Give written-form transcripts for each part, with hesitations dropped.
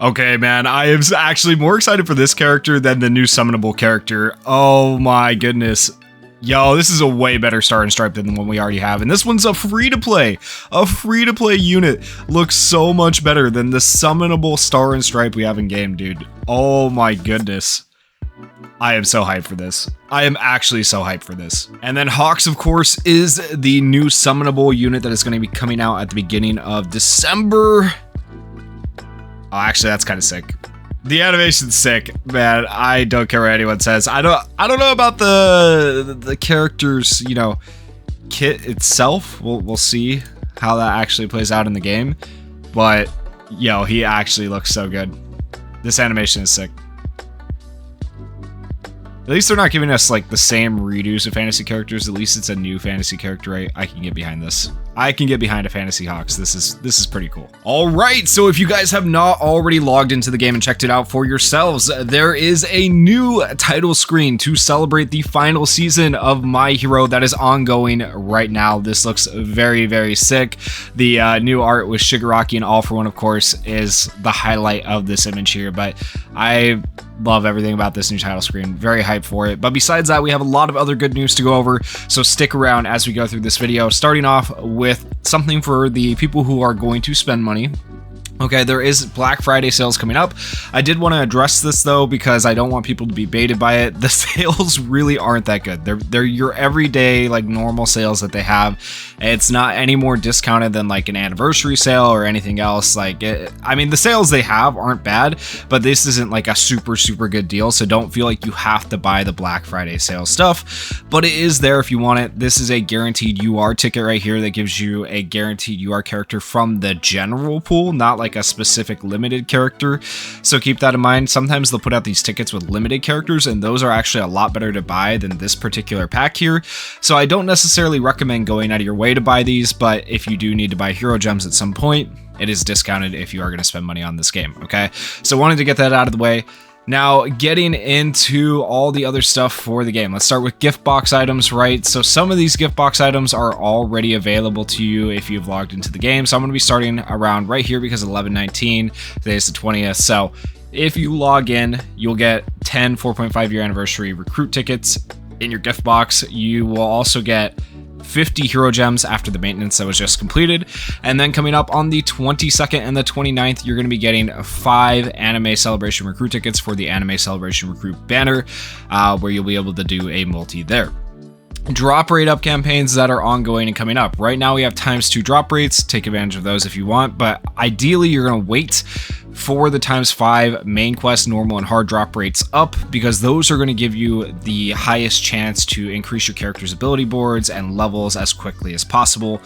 Okay, man, I am actually more excited for this character than the new summonable character. Oh my goodness. Yo, this is a way better Star and Stripe than the one we already have. And this one's a free-to-play. A free-to-play unit looks so much better than the summonable Star and Stripe we have in game, dude. Oh my goodness. I am so hyped for this. I am actually so hyped for this. And then HAWKS, of course, is the new summonable unit that is going to be coming out at the beginning of December. Oh, actually, that's kind of sick. The animation's sick, man. I don't care what anyone says. I don't know about the character's, you know, kit itself. We'll see how that actually plays out in the game. But yo, he actually looks so good. This animation is sick. At least they're not giving us like the same redos of fantasy characters. At least it's a new fantasy character. I can get behind this. I can get behind a fantasy HAWKS. This is pretty cool. All right, so if you guys have not already logged into the game and checked it out for yourselves, there is a new title screen to celebrate the final season of My Hero that is ongoing right now. This looks very, very sick. The new art with Shigaraki and All For One, of course, is the highlight of this image here, but I love everything about this new title screen. Very hyped for it. But besides that, we have a lot of other good news to go over, so stick around as we go through this video, starting off with something for the people who are going to spend money. Okay, there is Black Friday sales coming up. I did want to address this though because I don't want people to be baited by it. The sales really aren't that good. They're your everyday like normal sales that they have. It's not any more discounted than like an anniversary sale or anything else. Like I mean, the sales they have aren't bad, but this isn't like a super good deal. So don't feel like you have to buy the Black Friday sale stuff, but it is there if you want it. This is a guaranteed UR ticket right here that gives you a guaranteed UR character from the general pool, not like a specific limited character. So keep that in mind. Sometimes they'll put out these tickets with limited characters, and those are actually a lot better to buy than this particular pack here. So I don't necessarily recommend going out of your way to buy these, but if you do need to buy hero gems at some point, it is discounted if you are going to spend money on this game. Okay, so wanted to get that out of the way. Now, getting into all the other stuff for the game. Let's start with gift box items, right? So some of these gift box items are already available to you if you've logged into the game. So I'm going to be starting around right here because 11/19, today is the 20th. So if you log in, you'll get 10 4.5 year anniversary recruit tickets in your gift box. You will also get 50 hero gems after the maintenance that was just completed. And then coming up on the 22nd and the 29th, you're going to be getting 5 Anime Celebration Recruit tickets for the Anime Celebration Recruit banner, where you'll be able to do a multi there. Drop rate up campaigns that are ongoing and coming up. Right now we have ×2 drop rates. Take advantage of those if you want, but ideally you're going to wait for the ×5 main quest, normal and hard drop rates up, because those are going to give you the highest chance to increase your character's ability boards and levels as quickly as possible.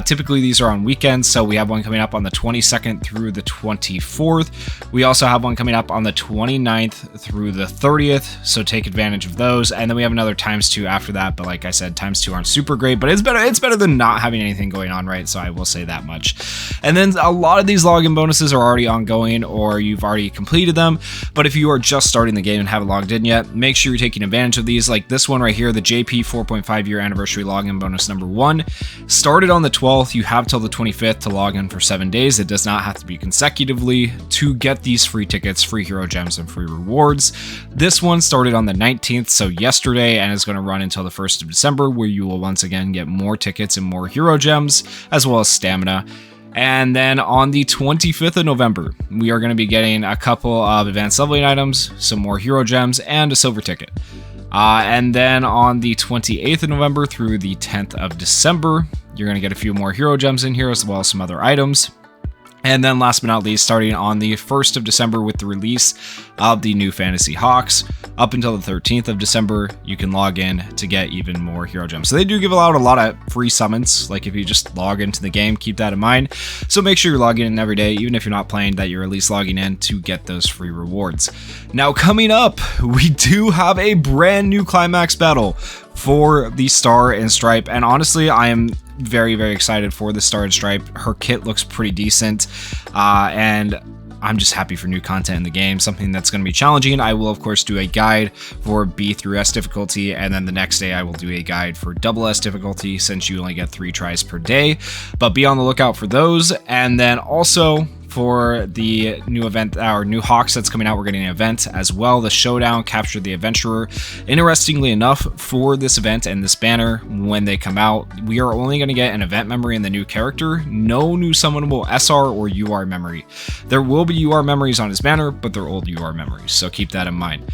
Typically these are on weekends, so we have one coming up on the 22nd through the 24th. We also have one coming up on the 29th through the 30th, so take advantage of those. And then we have another ×2 after that, but like I said, ×2 aren't super great, but it's better than not having anything going on, right? So I will say that much. And then a lot of these login bonuses are already ongoing, or you've already completed them. But if you are just starting the game and haven't logged in yet, make sure you're taking advantage of these. Like this one right here, the JP 4.5 year anniversary login bonus number 1 started on the 12th. You have till the 25th to log in for 7 days. It does not have to be consecutively to get these free tickets, free hero gems, and free rewards. This one started on the 19th, so yesterday, and is going to run until the 1st of December, where you will once again get more tickets and more hero gems, as well as stamina. And then on the 25th of November, we are going to be getting a couple of advanced leveling items, some more hero gems, and a silver ticket. And then on the 28th of November through the 10th of December, you're going to get a few more hero gems in here, as well as some other items. And then last but not least, starting on the 1st of December with the release of the new Fantasy HAWKS, up until the 13th of December, you can log in to get even more hero gems. So they do give out a lot of free summons. Like if you just log into the game, keep that in mind. So make sure you're logging in every day, even if you're not playing, that you're at least logging in to get those free rewards. Now coming up, we do have a brand new Climax battle for the Star and Stripe. And honestly, I am very excited for the Star and Stripe. Her kit looks pretty decent, and I'm just happy for new content in the game, something that's going to be challenging. I will of course do a guide for B through S difficulty, and then the next day I will do a guide for double S difficulty, since you only get 3 tries per day. But be on the lookout for those. And then also for the new event, our new Hawks that's coming out. We're getting an event as well, the Showdown, Capture the Adventurer. Interestingly enough, for this event and this banner, when they come out, we are only going to get an event memory and the new character. No new summonable SR or UR memory. There will be UR memories on his banner, but they're old UR memories, so keep that in mind.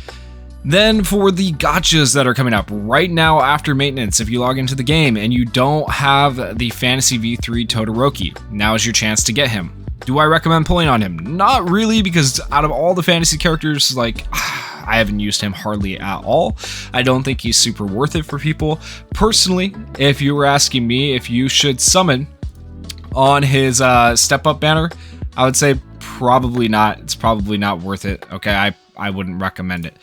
Then for the gachas that are coming up right now after maintenance, if you log into the game and you don't have the Fantasy V3 Todoroki, now is your chance to get him. Do I recommend pulling on him? Not really, because out of all the fantasy characters, like, I haven't used him hardly at all. I don't think he's super worth it for people. Personally, if you were asking me if you should summon on his step up banner, I would say probably not. It's probably not worth it. Okay, I wouldn't recommend it.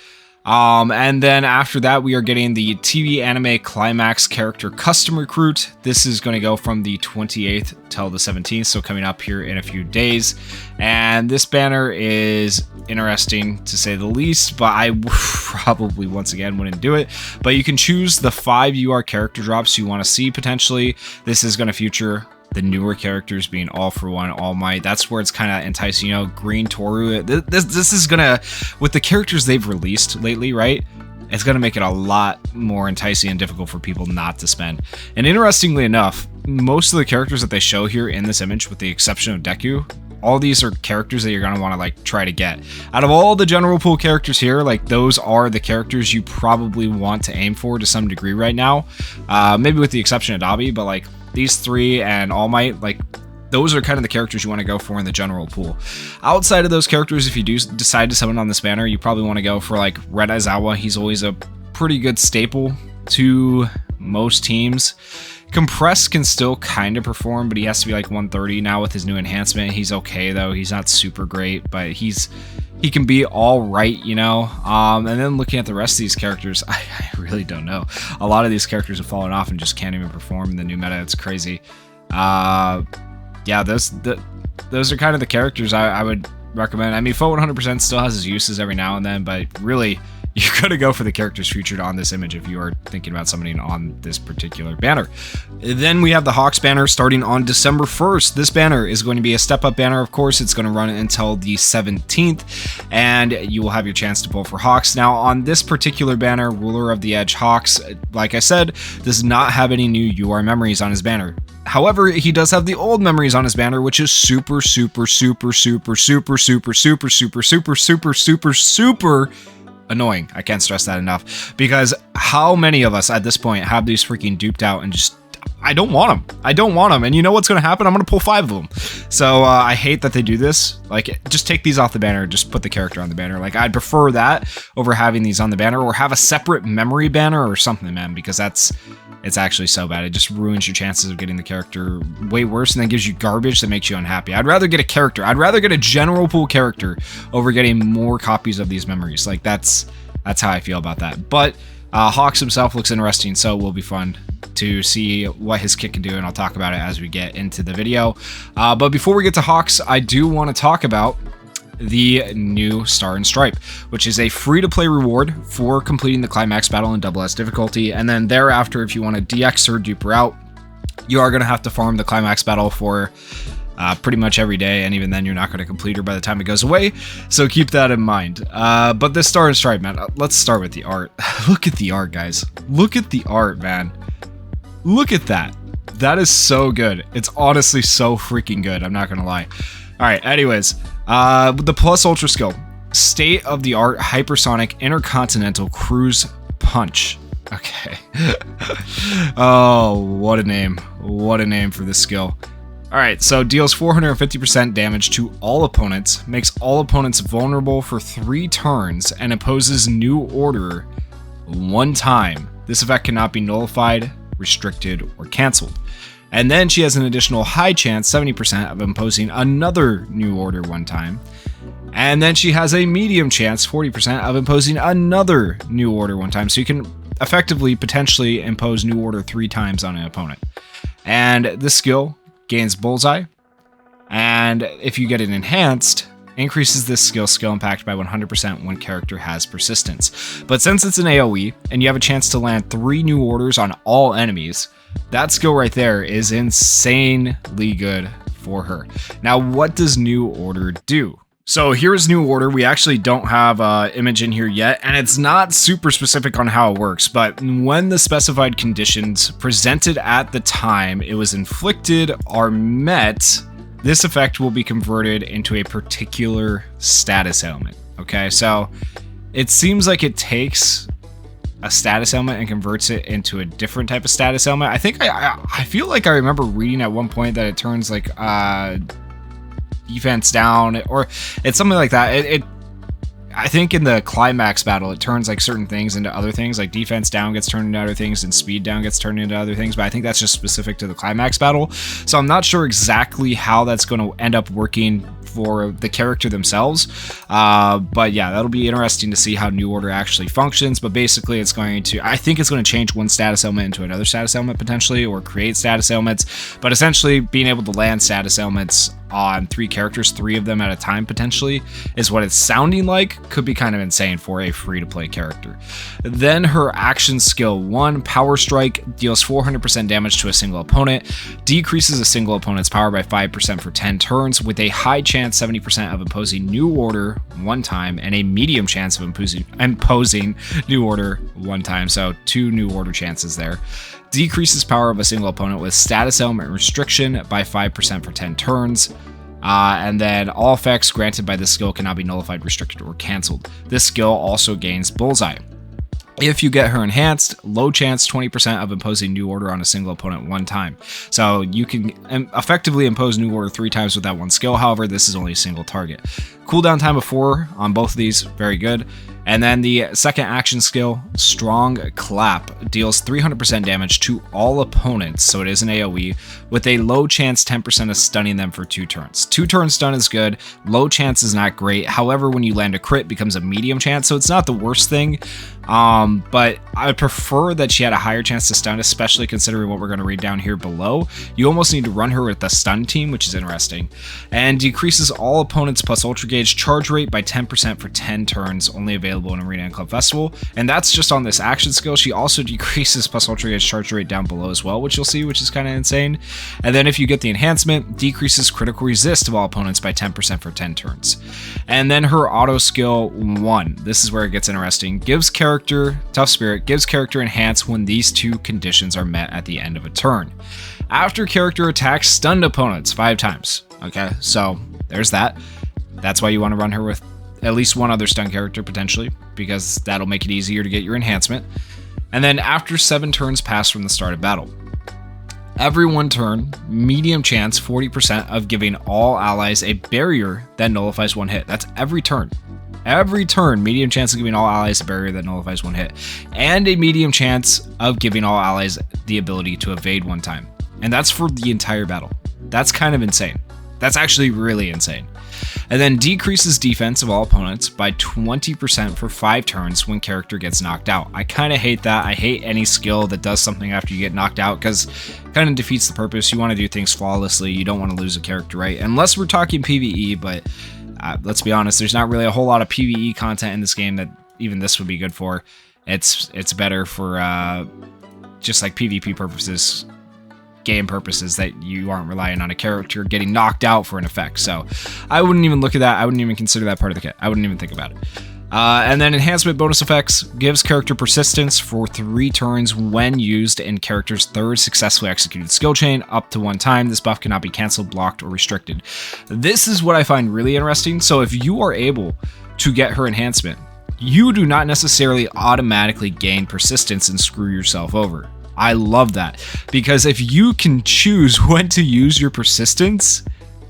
And then after that, we are getting the TV anime Climax character custom recruit. This is going to go from the 28th till the 17th, so coming up here in a few days. And this banner is interesting to say the least, but I probably once again wouldn't do it. But you can choose the 5 UR character drops you want to see potentially. This is going to feature the newer characters being All For One, All Might. That's where it's kind of enticing, you know, Green Toru. This is gonna, with the characters they've released lately, right? It's gonna make it a lot more enticing and difficult for people not to spend. And interestingly enough, most of the characters that they show here in this image, with the exception of Deku, all these are characters that you're gonna want to like try to get. Out of all the general pool characters here, like those are the characters you probably want to aim for to some degree right now. Maybe with the exception of Dabi, but like these 3 and All Might, like those are kind of the characters you want to go for in the general pool. Outside of those characters, if you do decide to summon on this banner, you probably want to go for like Red Aizawa. He's always a pretty good staple to most teams. Compress can still kind of perform, but he has to be like 130 now with his new enhancement. He's okay though. He's not super great, but he can be all right, you know. And then looking at the rest of these characters, I really don't know. A lot of these characters have fallen off and just can't even perform in the new meta. It's crazy. Yeah, those are kind of the characters I would recommend. I mean, Foe 100% still has his uses every now and then, but really, you're going to go for the characters featured on this image if you are thinking about summoning on this particular banner. Then we have the Hawks banner starting on December 1st. This banner is going to be a step-up banner, of course. It's going to run until the 17th, and you will have your chance to pull for Hawks. Now, on this particular banner, Ruler of the Edge Hawks, like I said, does not have any new UR memories on his banner. However, he does have the old memories on his banner, which is super annoying. I can't stress that enough, because how many of us at this point have these freaking duped out and just, I don't want them. I don't want them. And you know what's going to happen? I'm going to pull 5 of them. So I hate that they do this. Like, just take these off the banner. Just put the character on the banner. Like, I'd prefer that over having these on the banner, or have a separate memory banner or something, man, because it's actually so bad. It just ruins your chances of getting the character way worse, and then gives you garbage that makes you unhappy. I'd rather get a character. I'd rather get a general pool character over getting more copies of these memories. Like, that's how I feel about that. But Hawks himself looks interesting, so it will be fun to see what his kit can do, and I'll talk about it as we get into the video. But before we get to Hawks, I do want to talk about the new Star and Stripe, which is a free-to-play reward for completing the Climax battle in double S difficulty, and then thereafter, if you want to DX or duper out, you are going to have to farm the Climax battle for pretty much every day, and even then you're not going to complete her by the time it goes away, so keep that in mind. But this Star and Stripe, man, let's start with the art. Look at the art, guys. Look at the art, man. Look at that. That is so good. It's honestly so freaking good, I'm not going to lie. Alright, anyways, the Plus Ultra skill. State-of-the-art hypersonic intercontinental cruise punch. Okay. Oh, what a name. What a name for this skill. Alright, so deals 450% damage to all opponents, makes all opponents vulnerable for 3 turns, and imposes New Order 1 time. This effect cannot be nullified, restricted, or cancelled. And then she has an additional high chance, 70%, of imposing another New Order 1 time. And then she has a medium chance, 40%, of imposing another New Order 1 time. So you can effectively, potentially impose New Order 3 times on an opponent. And this skill gains Bullseye. And if you get it enhanced, increases this skill impact by 100% when character has persistence. But since it's an AoE, and you have a chance to land 3 New Orders on all enemies, that skill right there is insanely good for her. Now, what does New Order do? So here's New Order. We actually don't have an image in here yet, and it's not super specific on how it works, but when the specified conditions presented at the time it was inflicted are met, this effect will be converted into a particular status ailment. Okay, so it seems like it takes a status ailment and converts it into a different type of status ailment. I think I feel like I remember reading at one point that it turns like defense down, or it's something like that. I think in the climax battle, it turns like certain things into other things, like defense down gets turned into other things and speed down gets turned into other things, but I think that's just specific to the climax battle. So I'm not sure exactly how that's going to end up working for the character themselves. But yeah, that'll be interesting to see how New Order actually functions. But basically I think it's going to change one status ailment into another status ailment potentially, or create status ailments. But essentially being able to land status ailments on 3 characters, 3 of them at a time potentially, is what it's sounding like. Could be kind of insane for a free-to-play character. Then her action skill 1, Power Strike, deals 400% damage to a single opponent, decreases a single opponent's power by 5% for 10 turns, with a high chance 70% of imposing New Order 1 time, and a medium chance of imposing New Order 1 time, so 2 New Order chances there. Decreases power of a single opponent with status ailment restriction by 5% for 10 turns. And then all effects granted by this skill cannot be nullified, restricted, or canceled. This skill also gains Bullseye. If you get her enhanced, low chance 20% of imposing New Order on a single opponent 1 time. So you can effectively impose New Order 3 times with that 1 skill. However, this is only a single target. Cooldown time of 4 on both of these, very good. And then the second action skill, Strong Clap, deals 300% damage to all opponents, so it is an AoE, with a low chance 10% of stunning them for 2 turns. 2 turns stun is good, low chance is not great. However, when you land a crit, it becomes a medium chance, so it's not the worst thing. But I would prefer that she had a higher chance to stun, especially considering what we're going to read down here below. You almost need to run her with the stun team, which is interesting. And decreases all opponents plus Ultra Gauge charge rate by 10% for 10 turns, only available in Arena and Club Festival. And that's just on this action skill. She also decreases plus Ultra Gauge charge rate down below as well, which you'll see, which is kind of insane. And then if you get the enhancement, decreases critical resist of all opponents by 10% for 10 turns. And then her auto skill 1, this is where it gets interesting, gives character Tough Spirit, gives character enhance when these 2 conditions are met at the end of a turn. After character attacks stunned opponents 5 times. Okay, so there's that. That's why you want to run her with at least 1 other stun character potentially, because that'll make it easier to get your enhancement. And then after 7 turns pass from the start of battle. Every 1 turn, medium chance 40% of giving all allies a barrier that nullifies 1 hit. That's every turn. Every turn, medium chance of giving all allies a barrier that nullifies 1 hit. And a medium chance of giving all allies the ability to evade 1 time. And that's for the entire battle. That's kind of insane. That's actually really insane. And then decreases defense of all opponents by 20% for 5 turns when character gets knocked out. I kind of hate that. I hate any skill that does something after you get knocked out, because it kind of defeats the purpose. You want to do things flawlessly. You don't want to lose a character, right? Unless we're talking PvE, but let's be honest, there's not really a whole lot of PvE content in this game that even this would be good for. It's better for just like PvP purposes, game purposes, that you aren't relying on a character getting knocked out for an effect. So I wouldn't even look at that. I wouldn't even consider that part of the kit. I wouldn't even think about it. And then enhancement bonus effects, gives character persistence for 3 turns when used in character's 3rd successfully executed skill chain up to 1 time. This buff cannot be canceled, blocked, or restricted. This is what I find really interesting. So if you are able to get her enhancement, you do not necessarily automatically gain persistence and screw yourself over. I love that, because if you can choose when to use your persistence,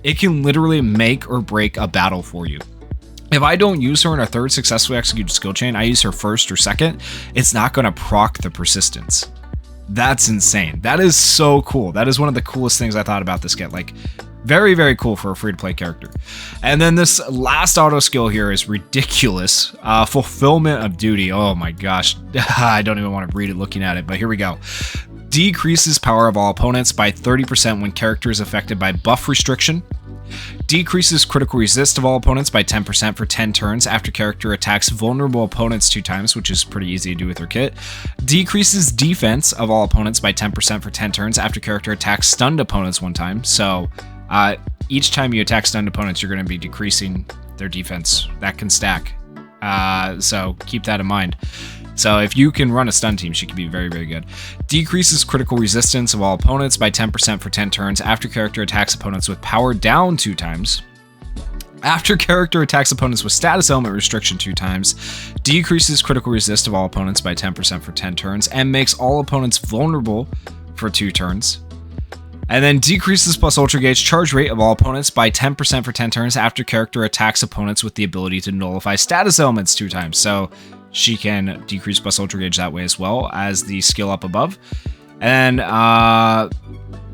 it can literally make or break a battle for you. If I don't use her in a 3rd successfully executed skill chain, I use her 1st or 2nd, it's not going to proc the persistence. That's insane. That is so cool. That is one of the coolest things I thought about this kit. Like, very, very cool for a free-to-play character. And then this last auto skill here is ridiculous. Fulfillment of duty. Oh my gosh. I don't even want to read it looking at it, but here we go. Decreases power of all opponents by 30% when character is affected by buff restriction. Decreases critical resist of all opponents by 10% for 10 turns after character attacks vulnerable opponents 2 times, which is pretty easy to do with her kit. Decreases defense of all opponents by 10% for 10 turns after character attacks stunned opponents 1 time. So Each time you attack stunned opponents, you're going to be decreasing their defense. That can stack. So keep that in mind. So if you can run a stun team, she can be very, very good. Decreases critical resistance of all opponents by 10% for 10 turns after character attacks opponents with power down 2 times. After character attacks opponents with status element restriction 2 times, decreases critical resist of all opponents by 10% for 10 turns, and makes all opponents vulnerable for 2 turns. And then decreases plus ultra gauge charge rate of all opponents by 10% for 10 turns after character attacks opponents with the ability to nullify status elements 2 times. So she can decrease plus ultra gauge that way as well as the skill up above. And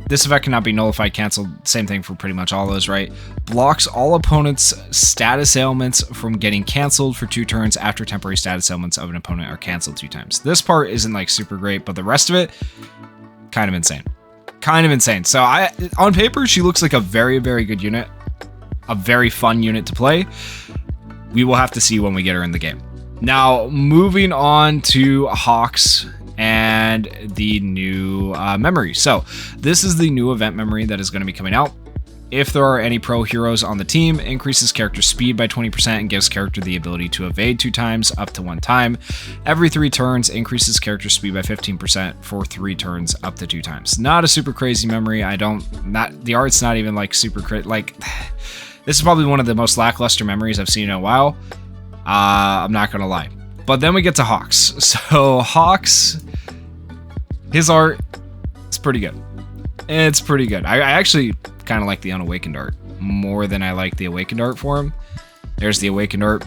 this effect cannot be nullified, canceled. Same thing for pretty much all those, right? Blocks all opponents' status ailments from getting canceled for 2 turns after temporary status ailments of an opponent are canceled 2 times. This part isn't like super great, but the rest of it, kind of insane. Kind of insane. So on paper, she looks like a very, very good unit. A very fun unit to play. We will have to see when we get her in the game. Now, moving on to HAWKS and the new memory. So this is the new event memory that is going to be coming out. If there are any pro heroes on the team, increases character speed by 20% and gives character the ability to evade 2 times up to 1 time. Every 3 turns, increases character speed by 15% for 3 turns up to 2 times. Not a super crazy memory. The art's not even like super like, this is probably one of the most lackluster memories I've seen in a while. I'm not gonna lie. But then we get to HAWKS. So HAWKS, his art is pretty good. It's pretty good. I actually kind of like the Unawakened art more than I like the Awakened art for him. There's the Awakened art.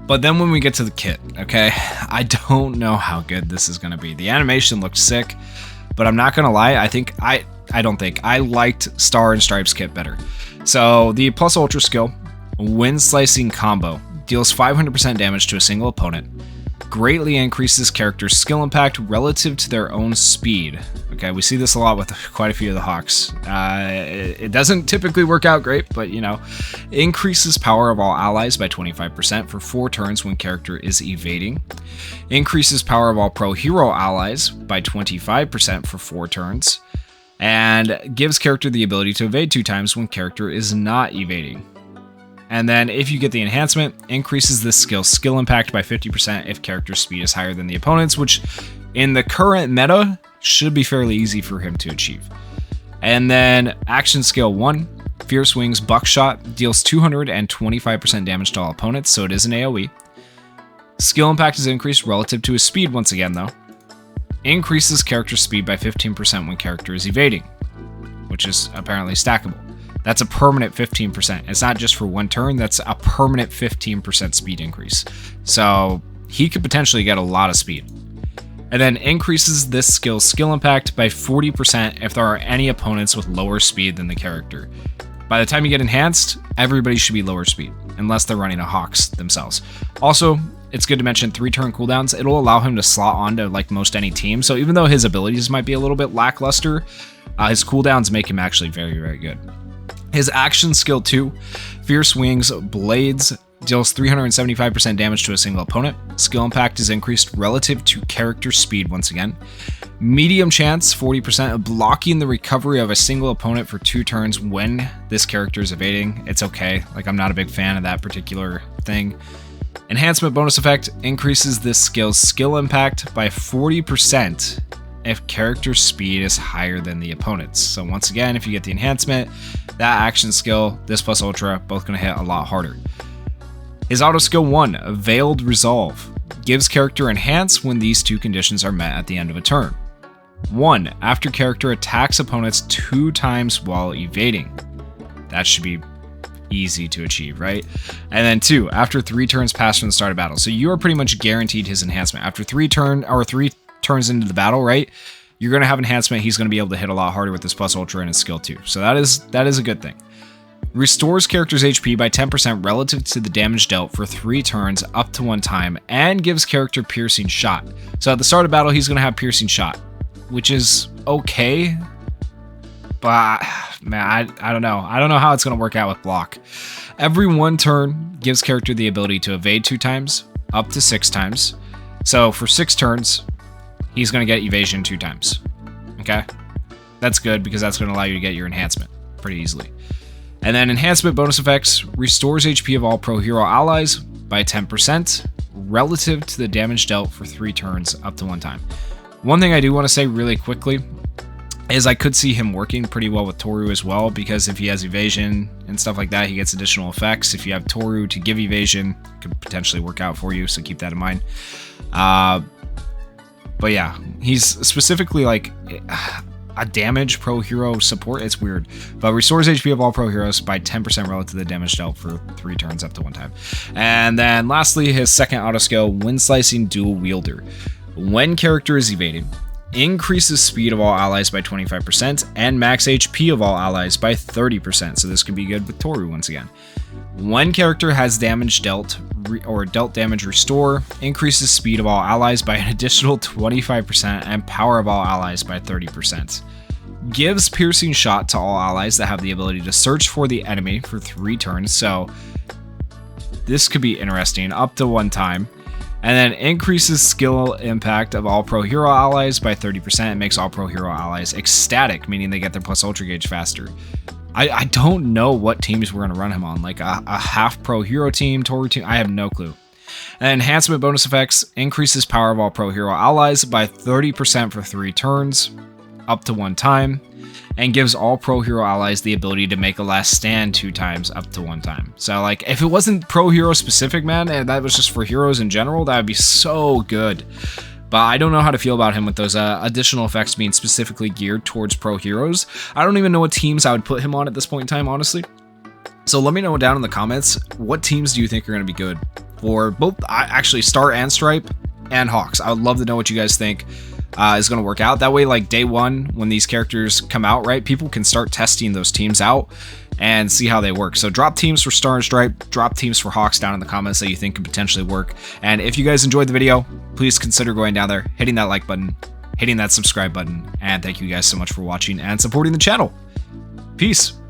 But then when we get to the kit, okay, I don't know how good this is gonna be. The animation looks sick, but I'm not gonna lie, I liked Star and Stripes kit better. So the plus ultra skill, Wind Slicing combo, deals 500% damage to a single opponent, greatly increases character's skill impact relative to their own speed. Okay, we see this a lot with quite a few of the HAWKS. It doesn't typically work out great, but you know, increases power of all allies by 25% for 4 turns when character is evading. Increases power of all pro hero allies by 25% for 4 turns. And gives character the ability to evade 2 times when character is not evading. And then if you get the enhancement, increases this skill's skill impact by 50% if character's speed is higher than the opponent's, which in the current meta should be fairly easy for him to achieve. And then action skill 1, Fierce Wings Buckshot, deals 225% damage to all opponents, so it is an AoE. Skill impact is increased relative to his speed once again though. Increases character speed by 15% when character is evading, which is apparently stackable. That's a permanent 15%. It's not just for 1 turn, that's a permanent 15% speed increase. So he could potentially get a lot of speed. And then increases this skill's skill impact by 40% if there are any opponents with lower speed than the character. By the time you get enhanced, everybody should be lower speed, unless they're running a HAWKS themselves. Also, it's good to mention 3 turn cooldowns. It'll allow him to slot onto like most any team. So even though his abilities might be a little bit lackluster, his cooldowns make him actually very, very good. His action skill 2, Fierce Wings Blades, deals 375% damage to a single opponent. Skill impact is increased relative to character speed once again. Medium chance, 40% of blocking the recovery of a single opponent for 2 turns when this character is evading. It's okay, like I'm not a big fan of that particular thing. Enhancement bonus effect increases this skill's skill impact by 40% if character speed is higher than the opponent's. So once again, if you get the enhancement, that action skill, this plus ultra, both gonna hit a lot harder. His auto skill 1, Veiled Resolve, gives character enhance when these 2 conditions are met at the end of a turn. 1, after character attacks opponents 2 times while evading. That should be easy to achieve, right? And then 2, after 3 turns pass from the start of battle. So you are pretty much guaranteed his enhancement. After 3 turns into the battle, right? You're going to have enhancement. He's going to be able to hit a lot harder with his plus ultra and his skill 2. So that is a good thing. Restores character's HP by 10% relative to the damage dealt for 3 turns up to 1 time, and gives character Piercing Shot. So at the start of battle, he's going to have Piercing Shot, which is okay. But man, I don't know. I don't know how it's going to work out with block. Every 1 turn gives character the ability to evade 2 times, up to 6 times. So for 6 turns, he's going to get evasion 2 times. Okay? That's good because that's going to allow you to get your enhancement pretty easily. And then enhancement bonus effects, restores HP of all pro hero allies by 10% relative to the damage dealt for 3 turns up to 1 time. One thing I do want to say really quickly is I could see him working pretty well with Toru as well, because if he has evasion and stuff like that, he gets additional effects. If you have Toru to give evasion, it could potentially work out for you, so keep that in mind. But yeah, he's specifically like a damage pro hero support. It's weird, but restores HP of all pro heroes by 10% relative to the damage dealt for 3 turns up to 1 time. And then lastly, his second auto skill, Wind Slicing Dual Wielder. When character is evading, increases speed of all allies by 25% and max HP of all allies by 30%. So this could be good with Toru once again. When character has damage dealt or dealt damage restore, increases speed of all allies by an additional 25% and power of all allies by 30%. Gives piercing shot to all allies that have the ability to search for the enemy for 3 turns. So this could be interesting, up to 1 time. And then increases skill impact of all pro hero allies by 30% and makes all pro hero allies ecstatic, meaning they get their plus ultra gauge faster. I don't know what teams we're going to run him on, like a half pro hero team, Toru team, I have no clue. And enhancement bonus effects, increases power of all pro hero allies by 30% for 3 turns, up to 1 time, and gives all pro hero allies the ability to make a last stand 2 times up to 1 time. So like, if it wasn't pro hero specific, man, and that was just for heroes in general, that would be so good. But I don't know how to feel about him with those additional effects being specifically geared towards pro heroes. I don't even know what teams I would put him on at this point in time, honestly. So let me know down in the comments, what teams do you think are going to be good for both, actually Star and Stripe and Hawks? I would love to know what you guys think is going to work out. That way, like day 1, when these characters come out, right, people can start testing those teams out and see how they work. So drop teams for Star and Stripe, drop teams for Hawks down in the comments that you think could potentially work. And if you guys enjoyed the video, please consider going down there, hitting that like button, hitting that subscribe button, and thank you guys so much for watching and supporting the channel. Peace.